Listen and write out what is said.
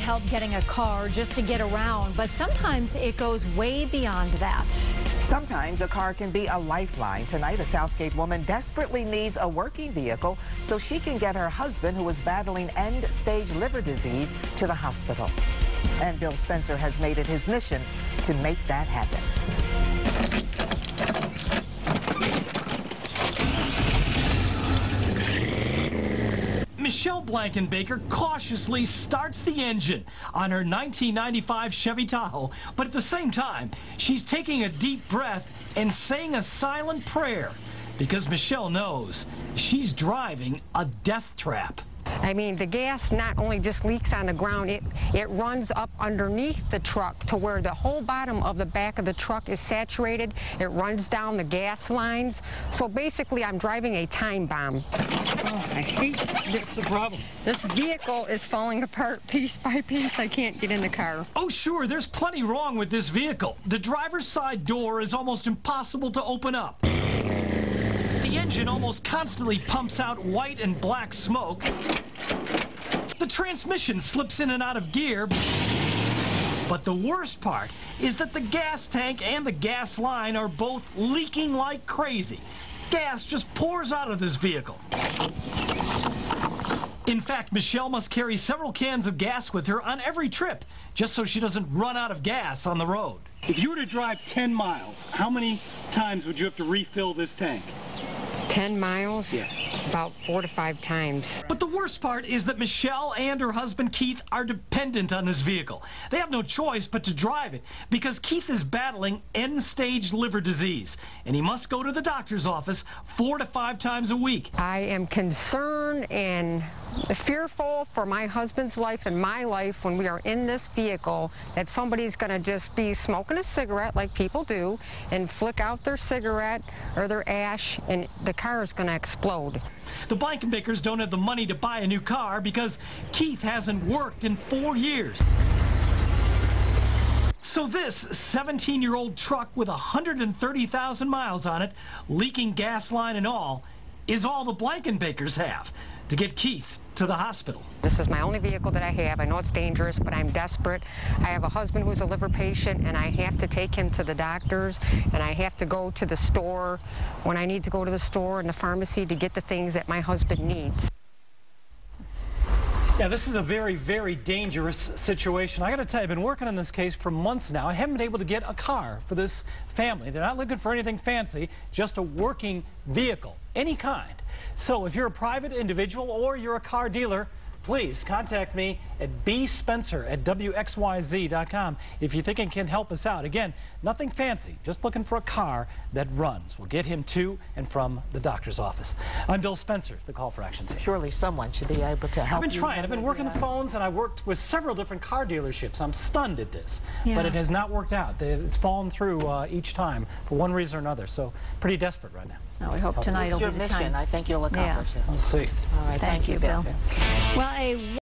help getting a car just to get around, but sometimes it goes way beyond that. Sometimes a car can be a lifeline. Tonight, a Southgate woman desperately needs a working vehicle so she can get her husband, who is battling end-stage liver disease, to the hospital. And Bill Spencer has made it his mission to make that happen. Michelle Blankenbaker cautiously starts the engine on her 1995 Chevy Tahoe, but at the same time, she's taking a deep breath and saying a silent prayer because Michelle knows she's driving a death trap. I mean, the gas not only just leaks on the ground, it runs up underneath the truck to where the whole bottom of the back of the truck is saturated. It runs down the gas lines. So basically, I'm driving a time bomb. Oh, I hate that's the problem. This vehicle is falling apart piece by piece. I can't get in the car. Oh, sure, there's plenty wrong with this vehicle. The driver's side door is almost impossible to open up. The engine almost constantly pumps out white and black smoke. The transmission slips in and out of gear. But the worst part is that the gas tank and the gas line are both leaking like crazy. Gas just pours out of this vehicle. In fact, Michelle must carry several cans of gas with her on every trip, just so she doesn't run out of gas on the road. If you were to drive 10 miles, how many times would you have to refill this tank? 10 miles? Yeah. About 4 to 5 times. But the worst part is that Michelle and her husband Keith are dependent on this vehicle. They have no choice but to drive it because Keith is battling end-stage liver disease, and he must go to the doctor's office 4 to 5 times a week. I am concerned and fearful for my husband's life and my life when we are in this vehicle, that somebody's going to just be smoking a cigarette like people do and flick out their cigarette or their ash, and the car is going to explode. The Blankenbakers don't have the money to buy a new car because Keith hasn't worked in 4 years. So this 17-year-old truck with 130,000 miles on it, leaking gas line and all, is all the Blankenbakers have to get Keith to the hospital. This is my only vehicle that I have. I know it's dangerous, but I'm desperate. I have a husband who's a liver patient, and I have to take him to the doctors, and I have to go to the store when I need to go to the store and the pharmacy to get the things that my husband needs. Yeah, this is a very, very dangerous situation. I got to tell you, I've been working on this case for months now. I haven't been able to get a car for this family. They're not looking for anything fancy, just a working vehicle, any kind. So if you're a private individual or you're a car dealer, please contact me at bspencer@WXYZ.com if you think it can help us out. Again, nothing fancy, just looking for a car that runs. We'll get him to and from the doctor's office. I'm Bill Spencer, the Call for Action team. Surely someone should be able to help. I've been trying. I've been working the phones, and I worked with several different car dealerships. I'm stunned at this, but it has not worked out. It's fallen through each time for one reason or another. So pretty desperate right now. No, we hope tonight will be the time. I think you'll accomplish it. We'll see. All right, Thank you, Bill. Okay. Well,